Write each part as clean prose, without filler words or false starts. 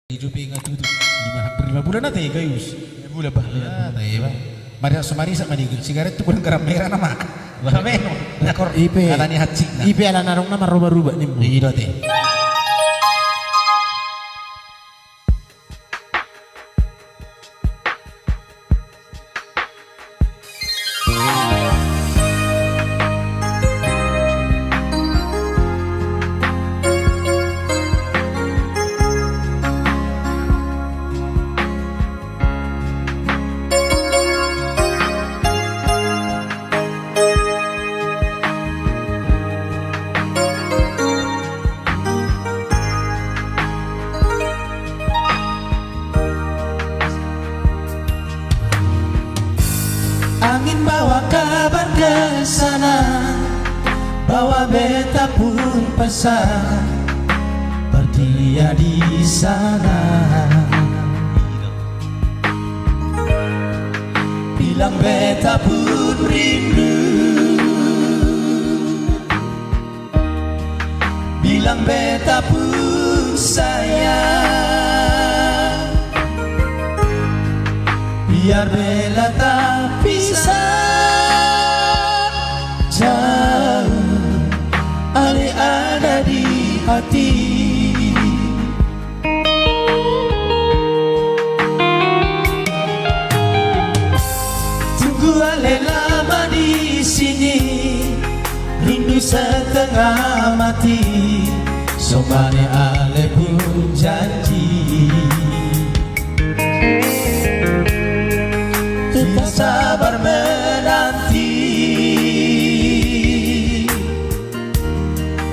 Hidup ingat itu hampir 5 bulan nanti gayus. 5 bulan bah. Ya, tahu ya. Mari semari sama di sigaret itu kurang garam merah nama. Bahame. Nakor IP. Katanya hacik. IP ala narong nama roba-roba nih. Iya teh. Angin bawa kabar ke sana, bawa beta pun pesan, berdia di sana. Bilang beta pun rindu, bilang beta pun sayang. Biar bela tak pisah jauh, ale ada di hati. Tunggu ale lama di sini, rindu setengah mati. Somane ale pun janji, kita sabar menanti.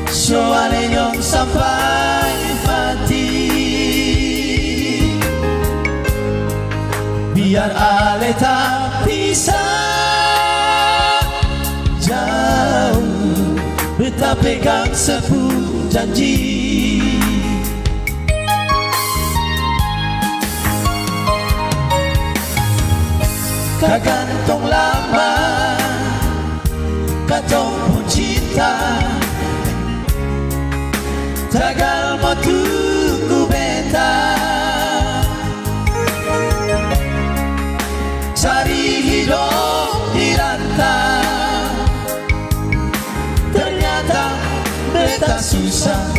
Soale nyong sampai mati, biar ale tak pisah jauh, beta pegang sebuah janji. Kagantong lama, katong pun cinta, tagal mo tunggu beta, cari hidup di rantau. Ternyata beta susah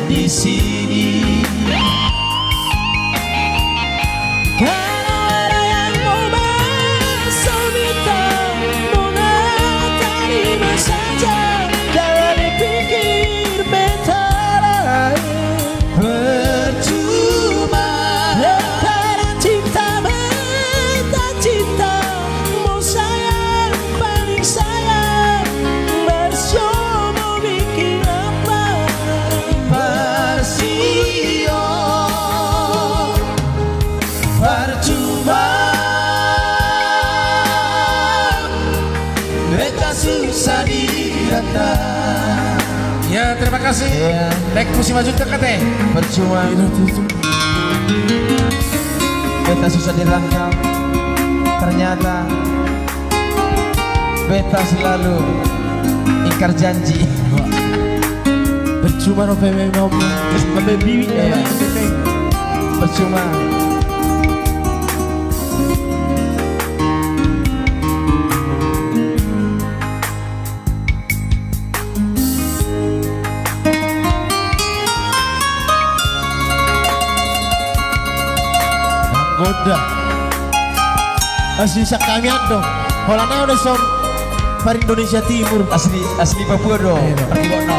di sini. Susah dirata. Ya, terima kasih. Ya. Baik musim maju teh. Percuma beta susah dirangkap, ternyata beta selalu ingkar janji. Percuma no peme mau terus peme biwi ya. Percuma. Udah asli sakami dong. Holanya udah son par Indonesia Timur, asli Papua dong. Pergi bono.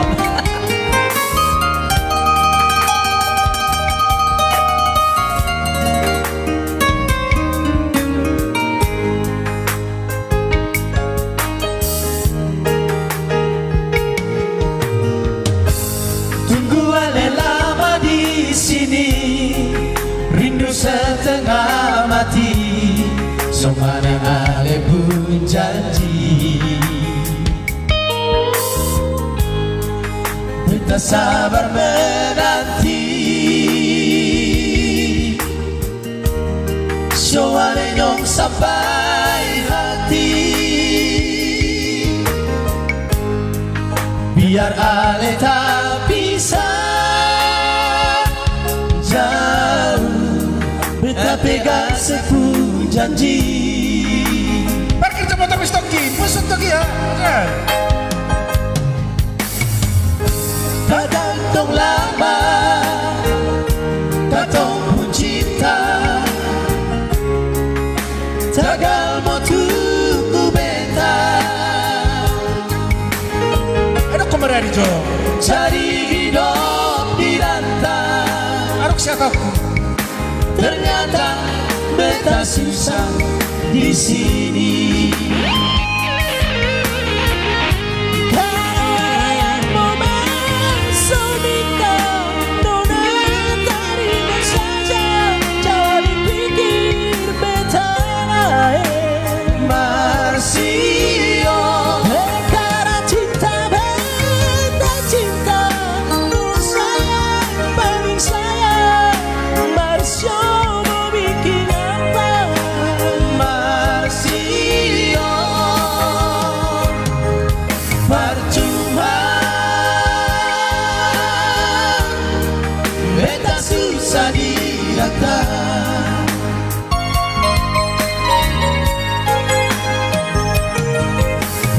Tunggu ale lama di sini, rindu setengah mati. Somane ale pun janji, beta sabar menanti. Soale nyong sampai hati, biar ale tak pisah jauh, beta pegang sepuluh janji. Parkir coba tapi stoki, pusut stoki ya. Kadang lama, katong pun cinta. Tagal mau tunggu beta. Aduh kemarin Jo. Cari hidup di rantau. Aduh siapa aku? Ternyata beta susah di sini.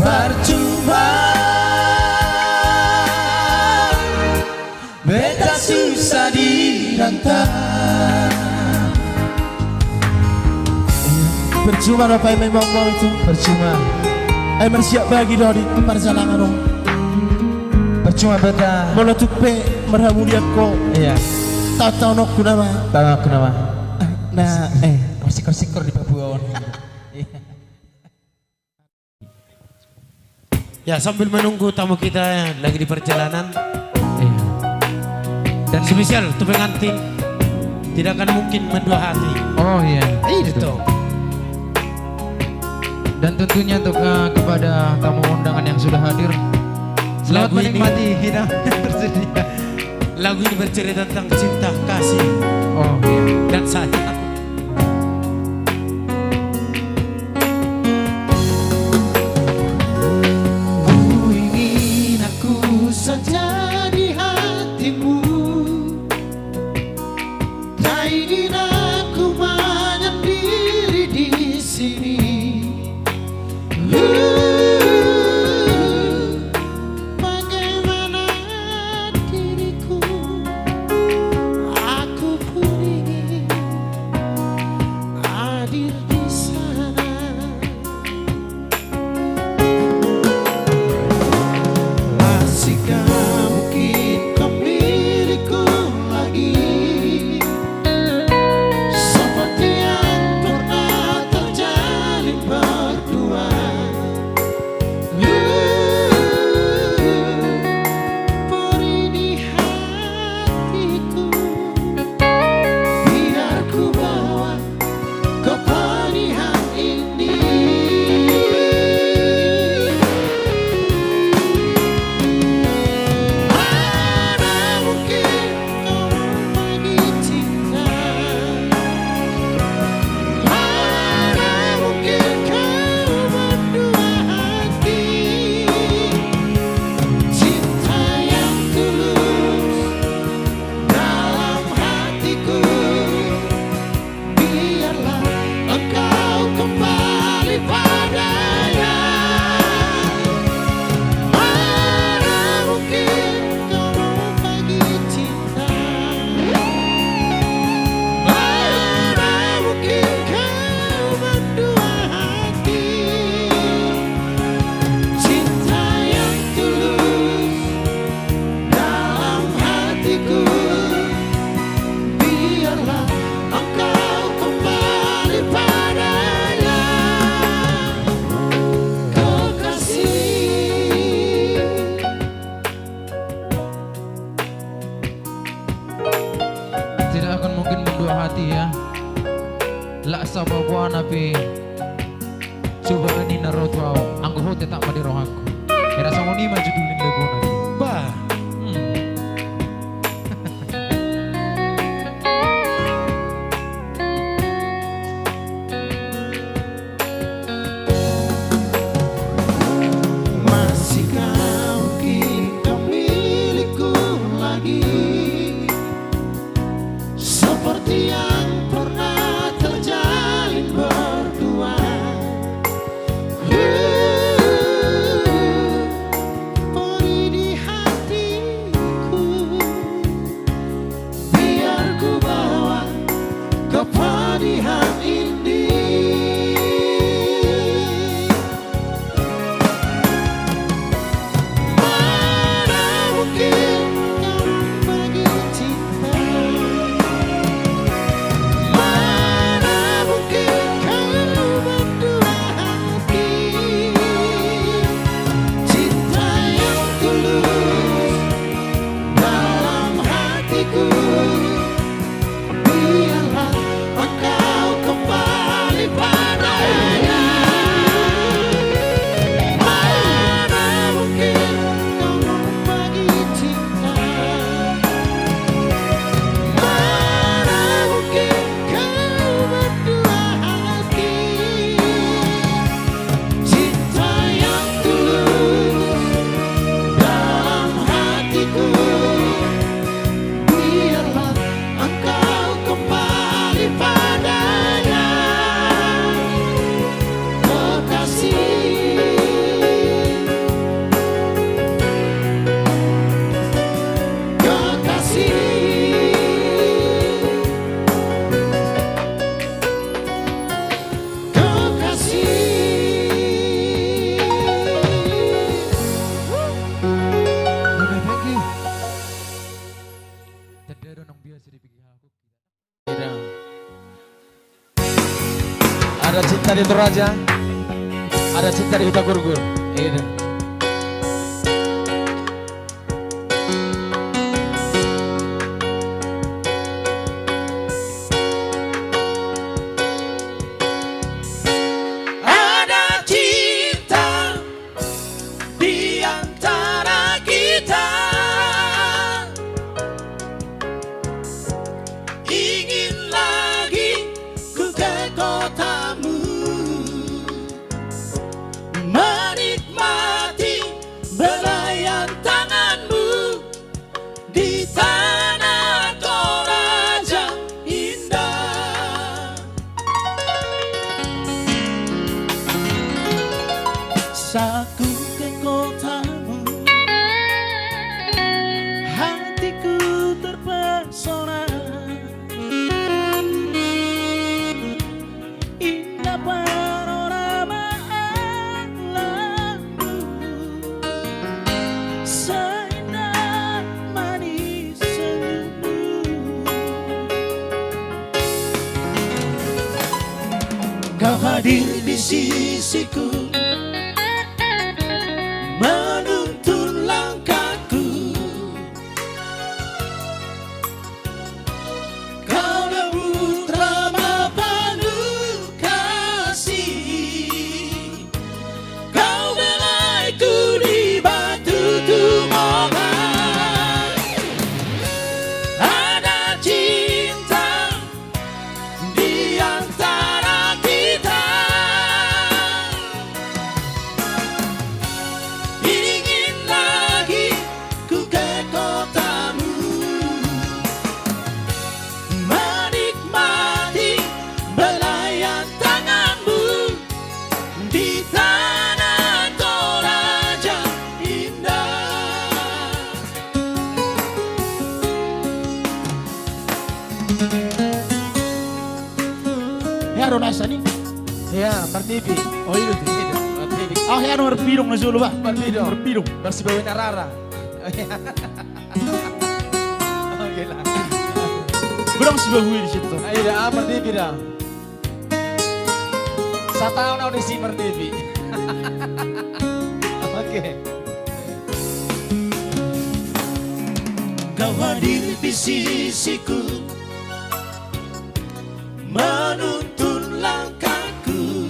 Percuma beta susah dirantau. Percuma apa yang memang mau itu. Percuma bersiap bagi dari perjalanan dong. Percuma beta Mula tupe merhamu dia kok. iya Tahu nok kunama. Nah sikor di Papua. Ya, sambil menunggu tamu kita yang lagi di perjalanan. Dan semisal untuk pengantin tidak akan mungkin mendua hati. Oh iya. Itu. Dan tentunya untuk kepada tamu undangan yang sudah hadir, selamat Lagu ini- menikmati hidangan yang tersedia. Lagu ini bercerita tentang cinta kasih Oh iya. dan sayang. Ku ingin aku saja di hatimu. Tak ingin aku menyendiri di sini. Bagaimana diriku, aku pun ingin hadir di sana. Masihkah mungkin kau milikku lagi, seperti yang pernah terjalin berdua. Beri di hatiku, biar ku bawa kepedihan ini. Mana mungkin kau berbagi cinta, mana mungkin kau berdua hati. Cinta yang tulus dalam hatiku, biarlah engkau kembali padanya. Mana mungkin kau berbagi cinta, mana mungkin kau berdua hati. Cinta yang tulus dalam hatiku, biarlah engkau kembali padanya. Kekasih, Tidak akan mungkin mendua hati ya. La sababuan api coba ini narotwau anggo hote tak madi rohaku. Era samoni maju dulin lagu nanti. Bah, masihkah mungkin kau milikku lagi, seperti yang pernah Ada cinta di Toraja, ada cinta di Huta Gurgur. Ini. Ada cinta di antara kita, ingin lagi ku ke kotamu, menikmati belayan tanganmu di tanah Toraja indah. Saku ke kotamu, hatiku terpesona. Indah panorama alammu, seindah manis senyummu. Kau hadir di sisiku, menuntun langkahku. Kau lembut ramah penuh kasih, kau belaiku di batu tumongan. Ada cinta di antara kita, ingin lagi ku ke kotamu, menikmati belayan tanganmu di tanah Toraja indah. Ya Ronasa nih. Ya, Martivi. Oh iya tuh. Martivi. Ah ya nomor pirung na Zulu ba? Martido. Nomor pirung. Bersih bawa Narara. Oke lah. Berang si bahui di situ. Ayo dah, Martivi dah. 1 tahun audisi Martivi. Oke. Kau hadir di sisiku, menuntun langkahku.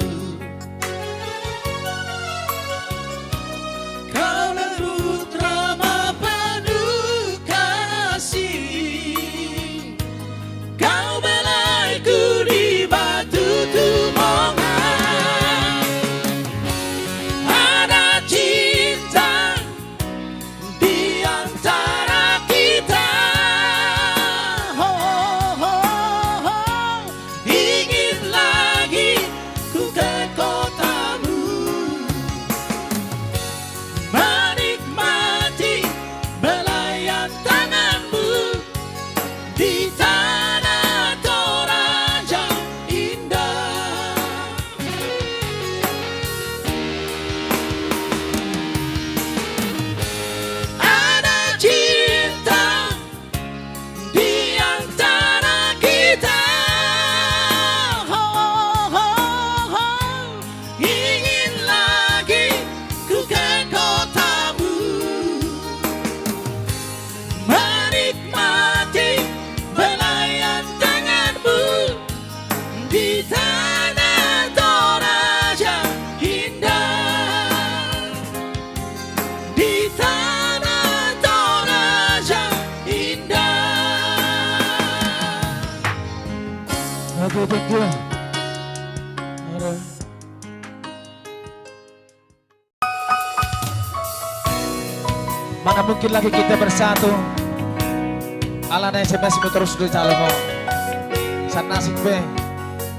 Kau lembut ramah penuh kasih, kau belaiku di batu tumongan. Ada cinta di antara kita, ingin lagi ku ke kotamu, menikmati belayan tanganmu di tanah Toraja indah. Ada cinta di antara kita, ingin lagi ku ke kotamu, menikmati belayan tanganmu di tanah Toraja indah, di tanah Toraja indah. Oke, thank you. Aduh. Mana mungkin lagi kita bersatu. Ala na SMS mo terus do jalo ko. Sa nasik be.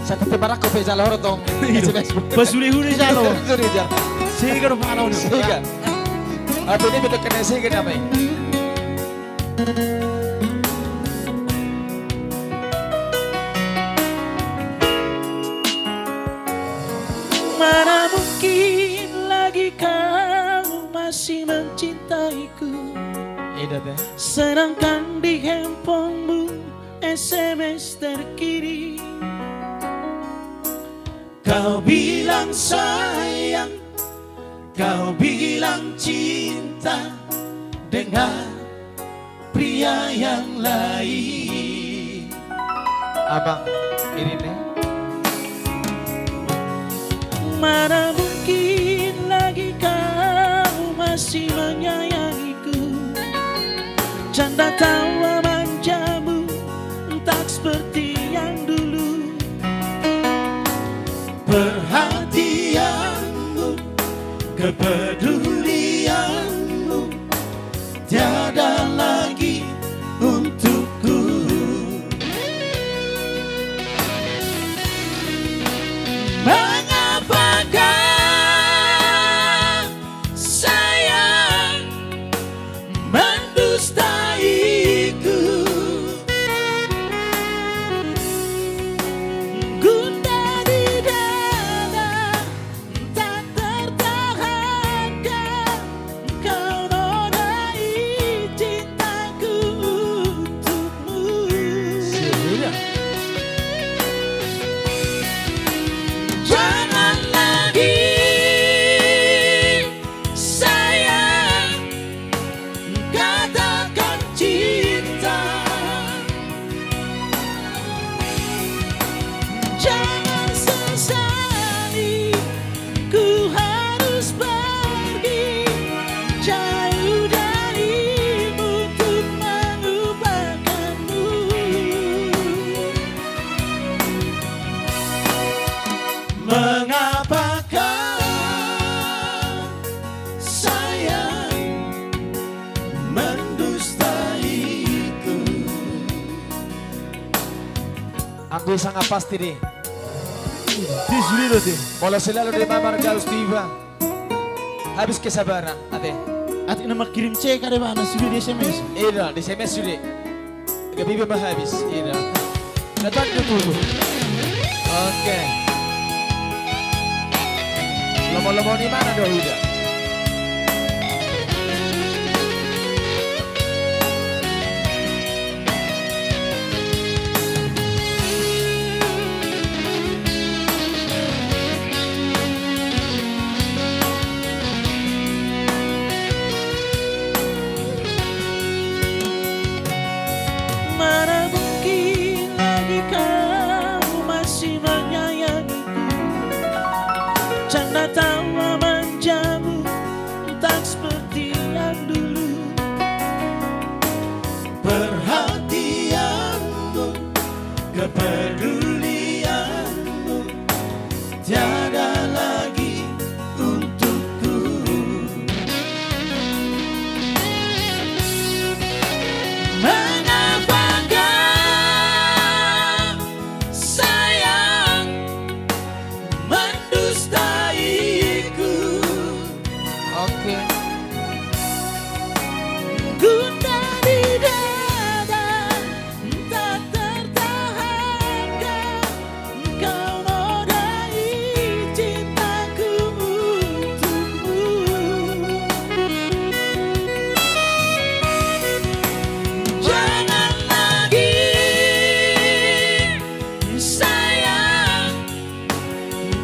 Sa ketibarak ko be jalo ro tong SMS mo. Basuri-huri siya no. Suri dia. Sige no pangalaw niyo. Siga. Ato ni betul kena siga na be. Mana mungkin lagi kau masih mencintaiku, Ida teh. sedangkan di handphonemu SMS terkirim Kau bilang sayang, kau bilang cinta dengan pria yang lain. Abang, ini nih. Mana mungkin lagi kau masih menyayangiku. Canda tawa manjamu tak seperti yang dulu. Perhatianmu, kepedulianmu tiada lagi untukku. Mengapakah sayang mendustaiku? Gundah di dada tak tertahankan, kau nodai cintaku untukmu. Jangan lagi sayang katakan cinta. Jangan sesali ku harus pergi jauh darimu untuk melupakanmu. Mengapakah sayang mendustaiku? Aku sangat pasti deh. Di sini loh deh. Kalau selalu di mamar harus tiba. Habis kesabaran, ade. Ati nama kirim cek ada mana sudah di SMS. Iya, di SMS sudah. Gak bibi mah habis. Iya. Datang dulu. Oke. Lomo-lomo di mana dong udah? Mana mungkin lagi kau masih menyayangiku. Canda tawa manjamu tak seperti yang dulu. Perhatianmu, kepedulianmu tiada lagi untukku. Mengapakah sayang mendustaiku? Oke. Gundah di dada tak tertahankan, kau nodai cintaku untukmu. Jangan lagi sayang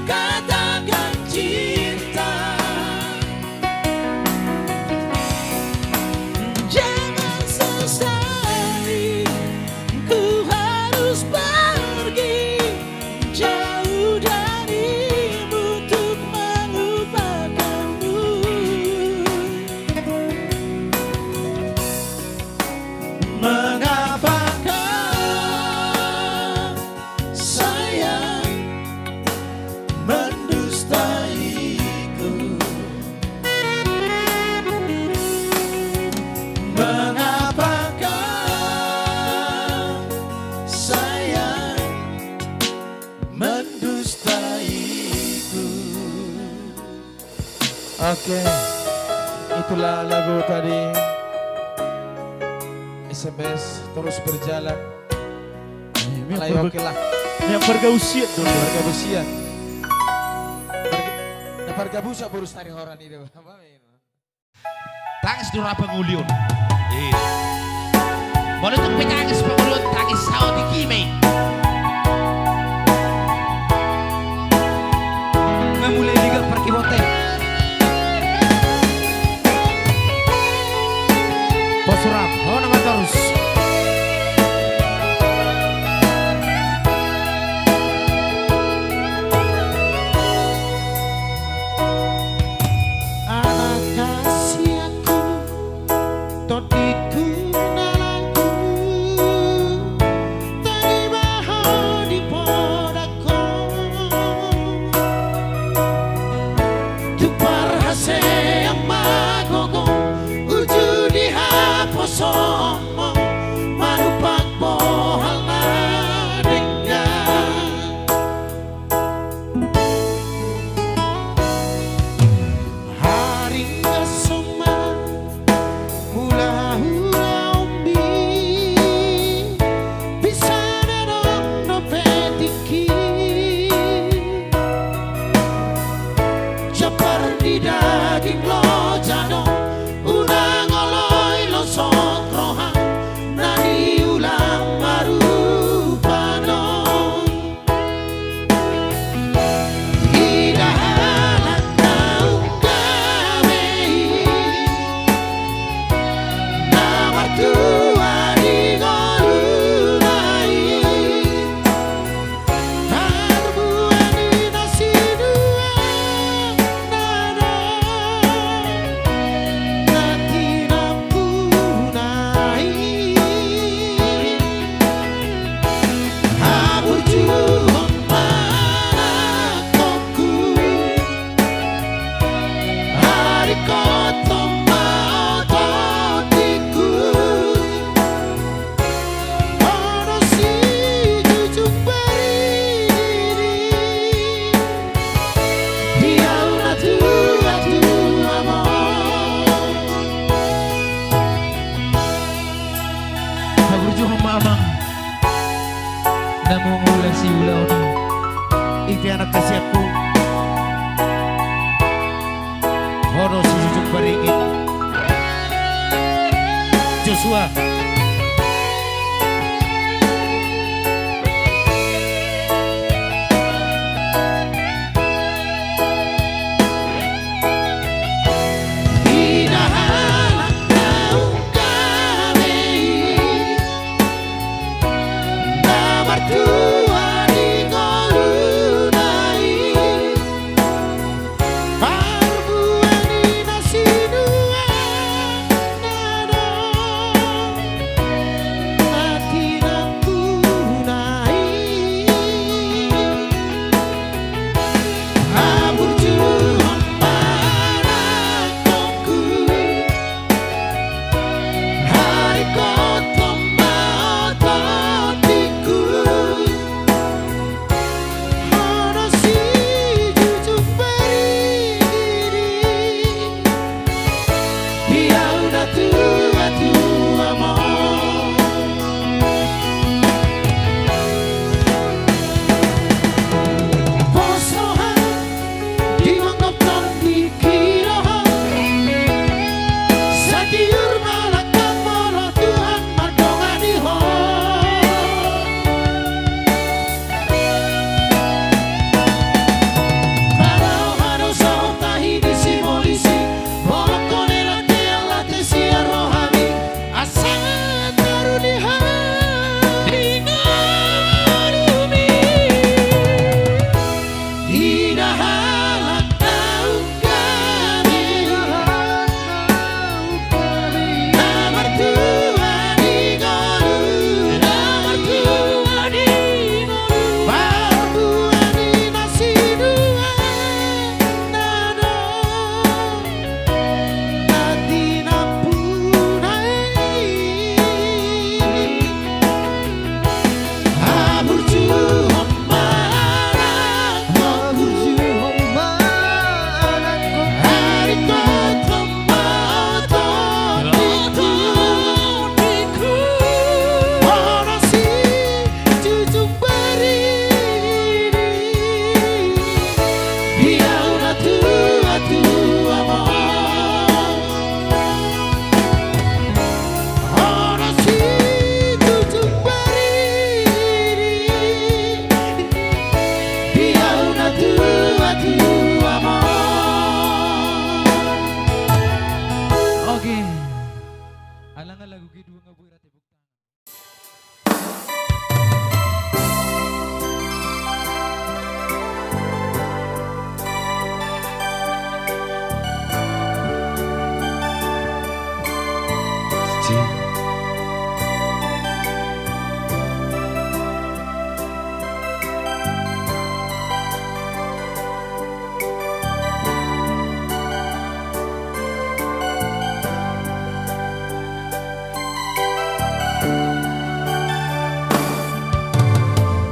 katakan cinta. Jangan sesali ku harus pergi jauh darimu untuk melupakanmu. Mengapakah sayang mendustaiku? Mengapakah sayang mendustaiku? Oke. Itulah lagu tadi. SMS terus berjalan. Mulai oke lah. Yang bergausiat dong. Warga busian. Warga busa burus tari horan itu. Tangis dura penguliun. Boleh tuh petangis penguliun tangis saut di kimei. ulau ni. Ipi anak kasiapku Horo si jujuk beringin Joshua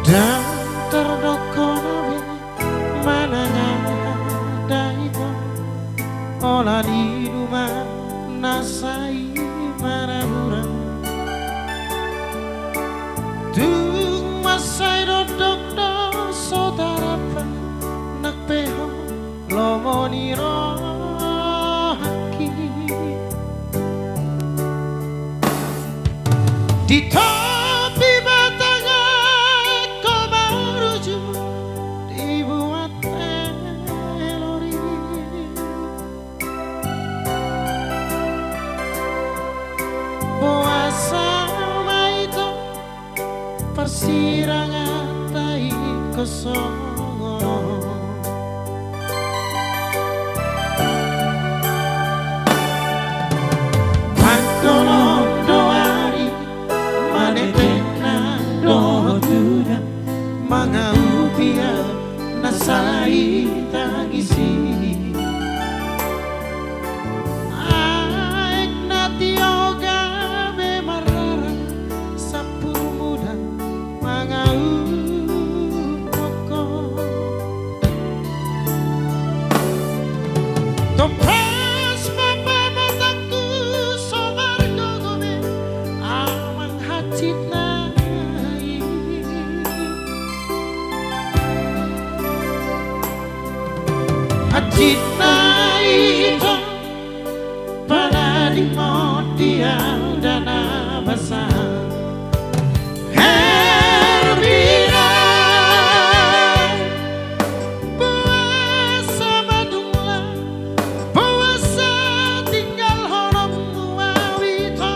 Dan terdokonawi mananya daiko olah di rumah nasai marabura tung masai dodok do saudara pa nak peho lomoni rohaki di topi batangnya kau merujuk dibuat melodi puasa itu persirangan tai kosong nasai tangisi aek nati oga be marara sapur muda mangau poko topes papa mataku sobar gogobe aman hacit nai cinta itu pada di dia dan abasa Herbina puasa badunglah puasa tinggal horom wawito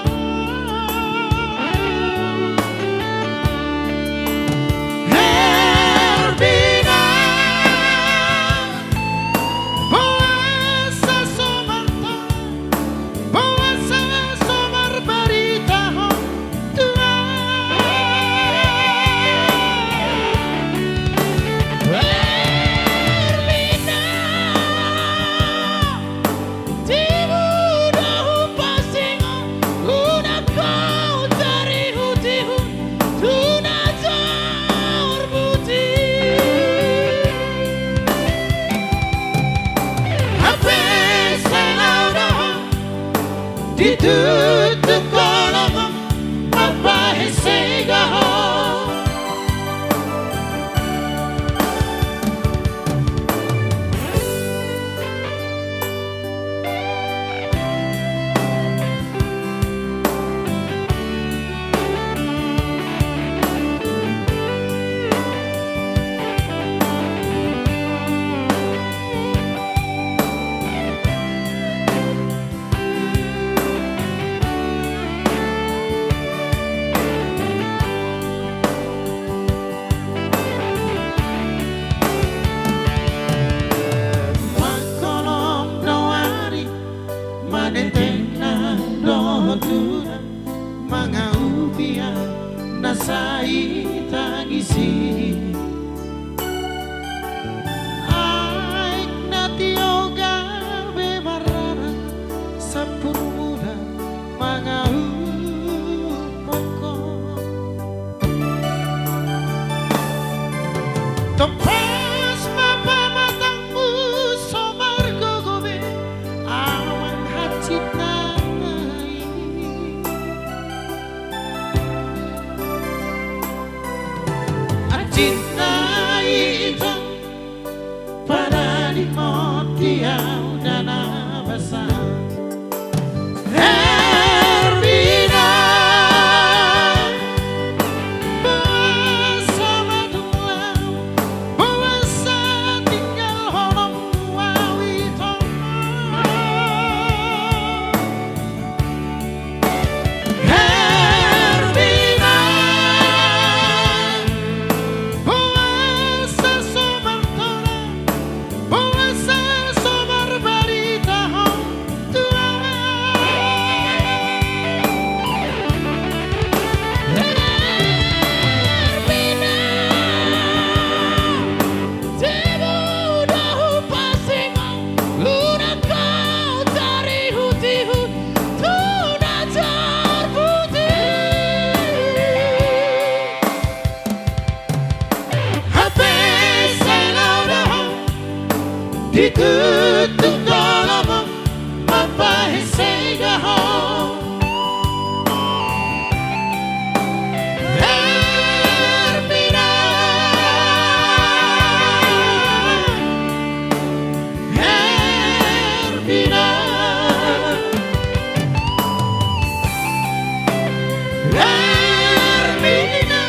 Herbina puasa somanto puasa somar berita hom tua Herbina tibu dahu pasingo una kau dari hutihu tuna jor buti Hape selaudo ditutup kolom apa hesegaho Makolom doari manenteng na dohotuna mga upia nasai tangisi Aik na tioga bemarana sa purmuda mga upoko Topas mapamatangmu somar gogobe awang hacit nai Cinta itu pada di motiau dan abasa Herbina puasa badunglah puasa tinggal horom wawito Herbina puasa somartola puasa somar berita hom tua Herbina tibu dahu pasingo una kau dari hutihu tuna jar putih Hape selaudo ditutup kolom apa hesegaho Herbina Herbina Herbina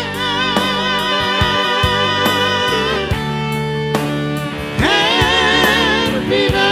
Herbina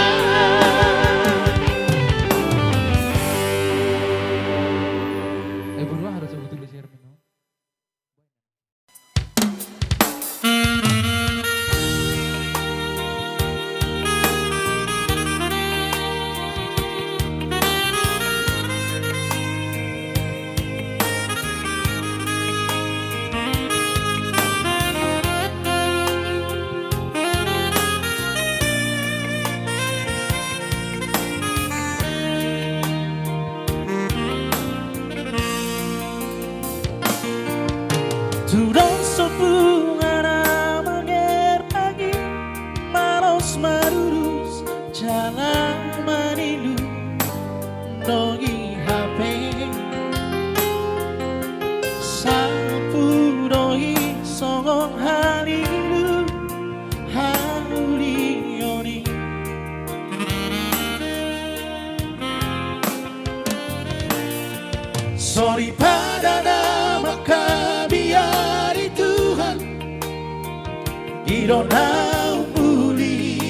Irona umuli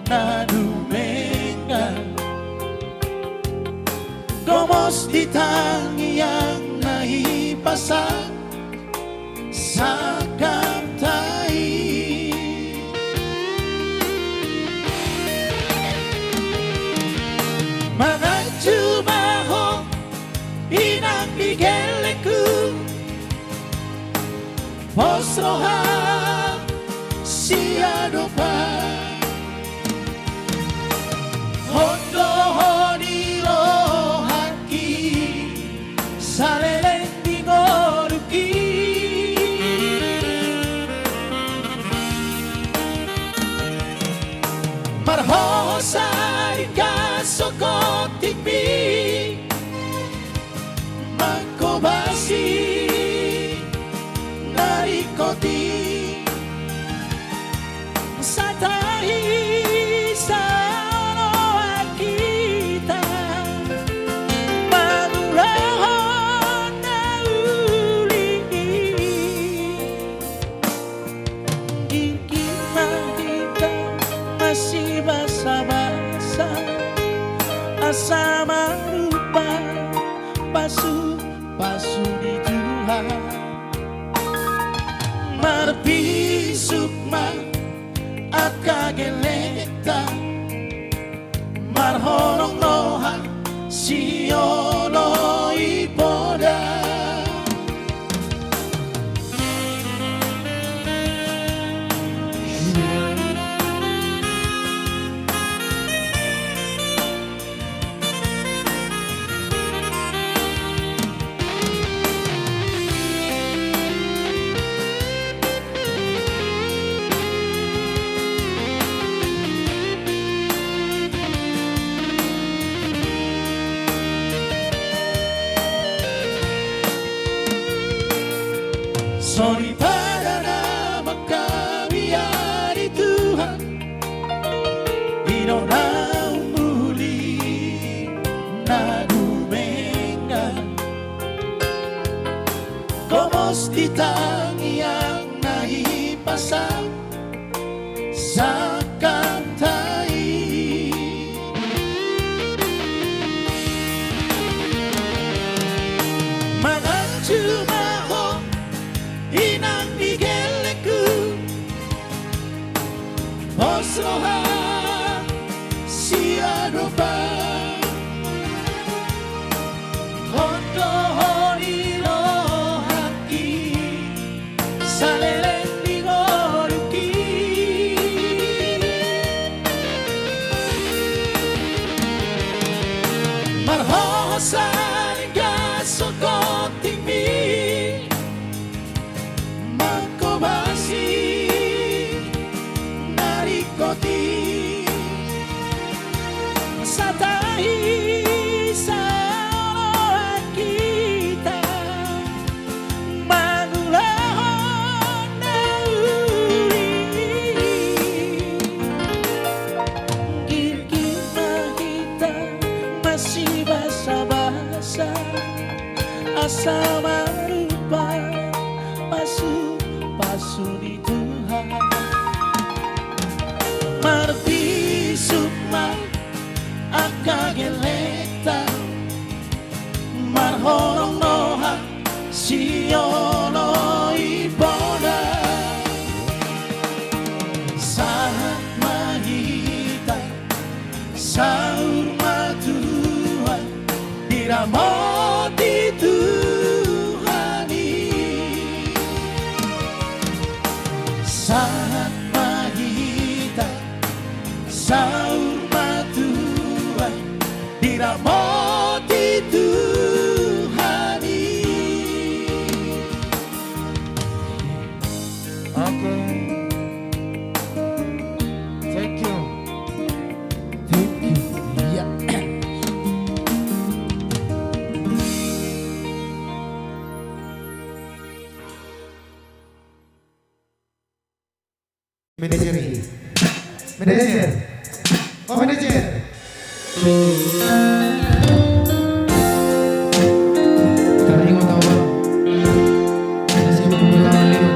na dumenga Gomos ditangi yang naipasa sa kamtai Mga jumaho inang bigeleku Posroha siado pa Hondo honiro haki Salelen bingoruki Marhosa ikasokotik mi Makobasi narikoti Satai sano kita Madurahon na uli Ingkima kita masih basa-basa Asa marupa pasu di Tuhan Marpisuk akageleta marhonong noha siolo ipoda Sorry pada nama kami hari Tuhan Inona umuli na dumenga Komos ditangi yang naipasang sa kantai Mga jumaho inang bigeleku Osroha siado pa Hondo honiro haki Salelen bingoruki Marhosan gasokoting mi Makobasi narikoti Satai sano kita Manulahon na uli Gilgil kita masih basa-basa Asa marupa pasu di Tuhan Marpisuk akageleta marhonong noha siolo ipoda Saat mahita saur matuan diramoti Tuhani Saat mahita saur matuan diramoti Tuhani Oke. Thank you. Iya. Manajer ini. Manajer. Oh manajer. Terima tahu. Ada siapa pun tangan lewat.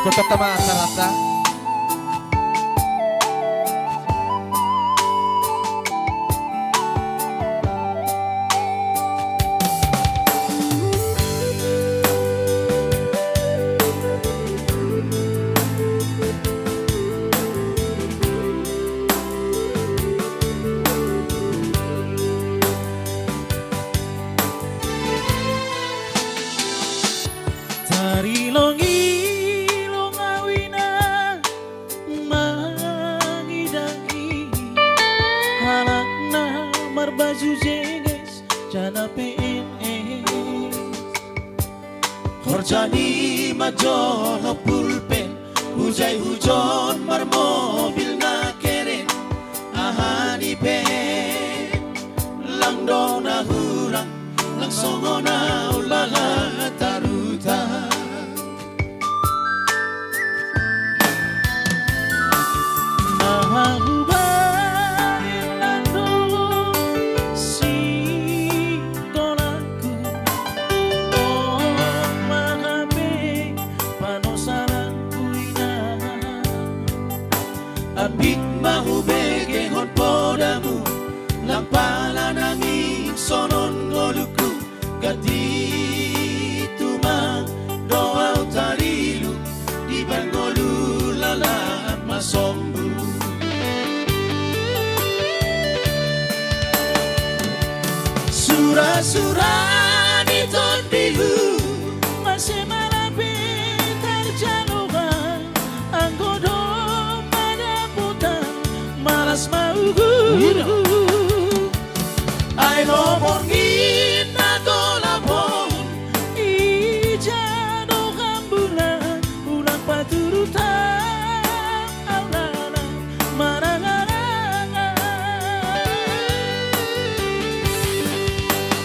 Pertama rasa Tari longi longawina mangidaki halakna marbaju jenis jana PNS Horjani majon pulpen hujai hujon mar mobil na keren ahani pen lang do na hurang lang songo na ulaga taruta mahubege hon podamu lampala nanging sonon ngoluku gati tumang doa utarilu di bangolu lalat masombu surah-surah di tondihu masih malapi terjalukan anggodo madaputan malas maugu ay ngomongin ako lapon ijado kambulan ulang paturutan alala marangarangan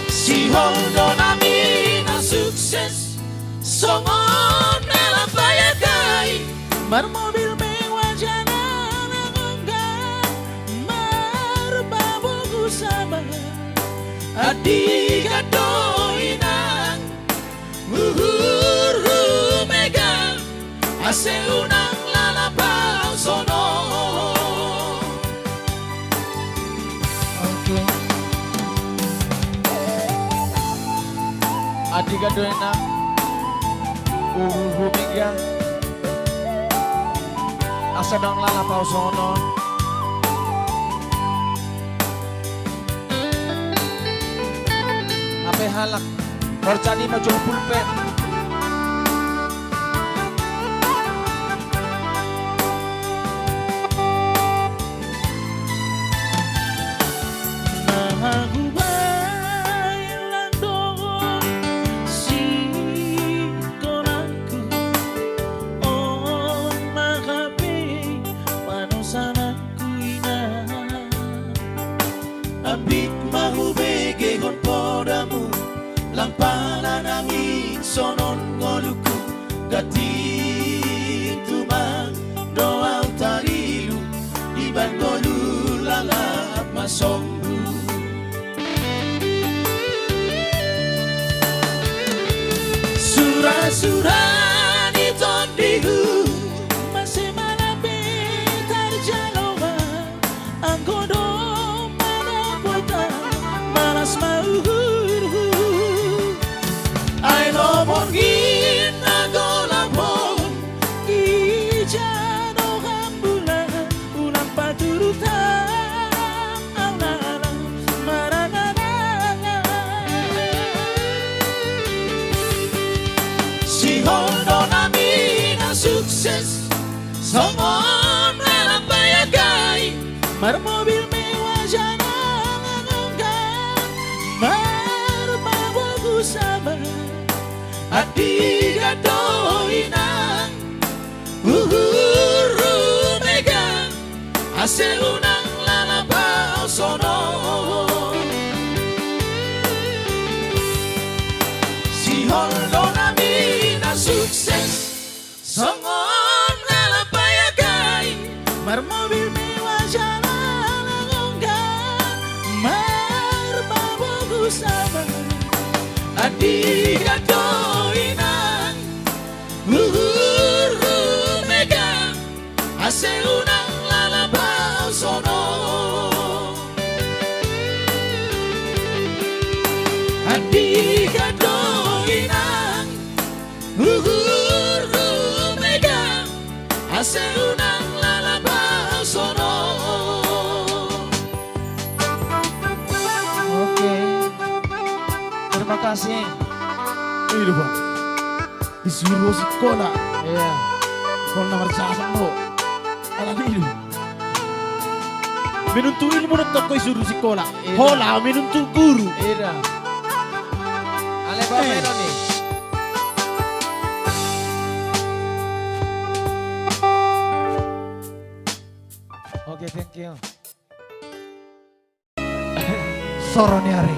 si hondo namin ang sukses songon melang payagai marmobil mewah jalan enggak marbabu sama adik adoinang megang ase unang lalapang sono Oke. Adik adoinang megang ase unang lalapang sono Ape halak Morjani maju pulpen Abik mahubege hon podamu lampala nanging sonon ngoluku gati tumang doa utarilu di bangolu lalap masombu surah-surah di tondihu masih malapi terjalukan anggodo malas mauhuru ay ngomongin ako lapon ijado kambulan ulang paturutan alala marangarangan si hondo namin ang sukses songon melang payagai marmobil mewah jalan marbabu sama adik adoinang megang ase unang lalapau sono si hondo namin ang sukses songon lalapayagai marmobil mewah jalan enggak marbabu sama adik adoinang megang ase unang lalapau sono adik adoinang megang ase unang lalapau sono Oke. Terima kasih. Ini loh bang, disuruh sekolah, Iya. sekolah nomor satu lo, alam ini. Menuntut ilmu untuk kau suruh sekolah, Iya. hola menuntut guru. Iya. Ale bapak nih. Oke, thank you. Soroniari.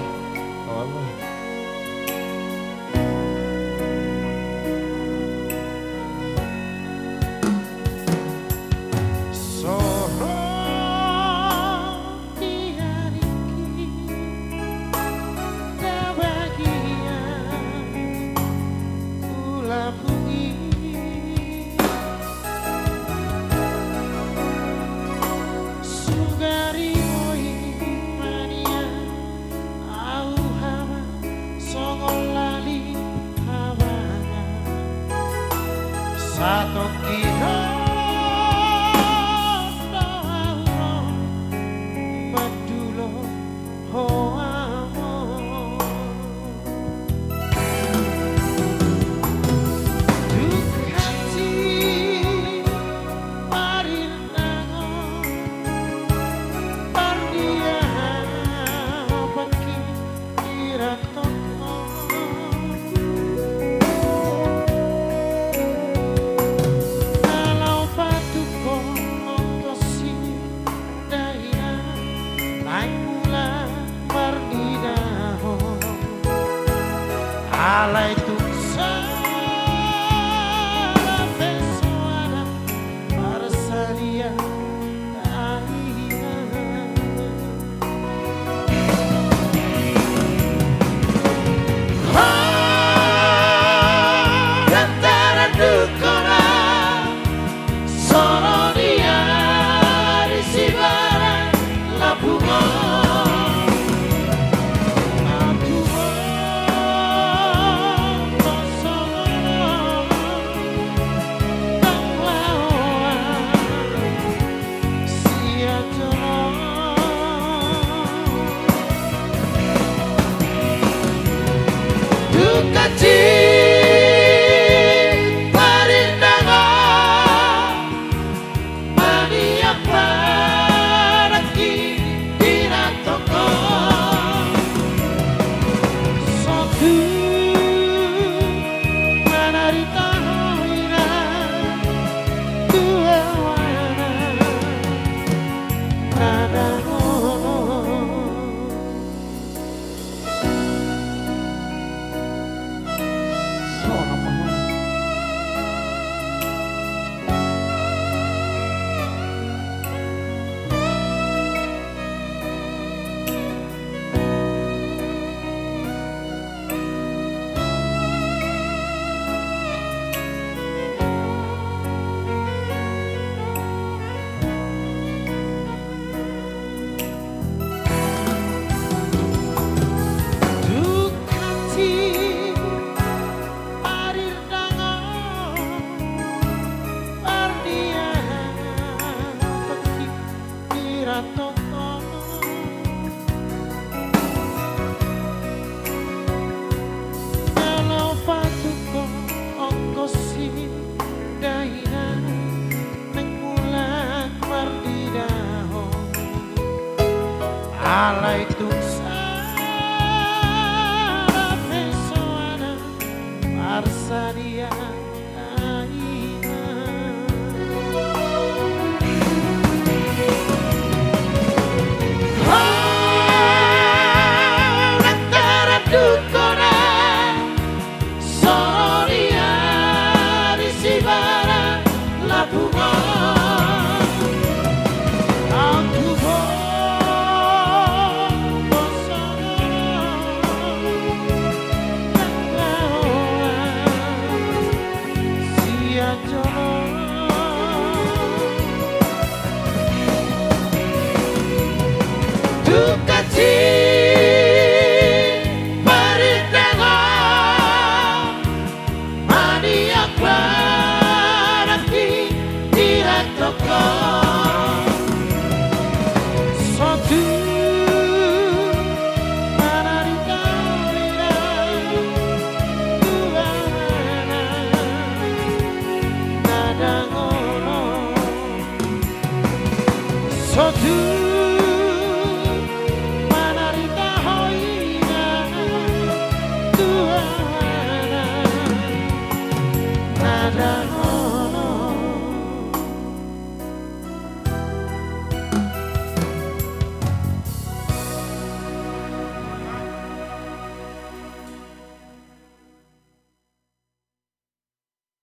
satu kita Madulo hoamo Dukati parinango Pardia baki iratoko Kalau patuko mongkosi daya Naik mula mardidaho Alay tuksa Pesuana Marsalia Gantara dukora Sono dia di Sibara Lapungo Dukati parindango maniak paraki dinatoko sotu manarita hoira dua wana nadago Alay tuksa Pesuana Marsalia Gantara dukora Sono dia di Sibara Lapungo Dukati parindango maniak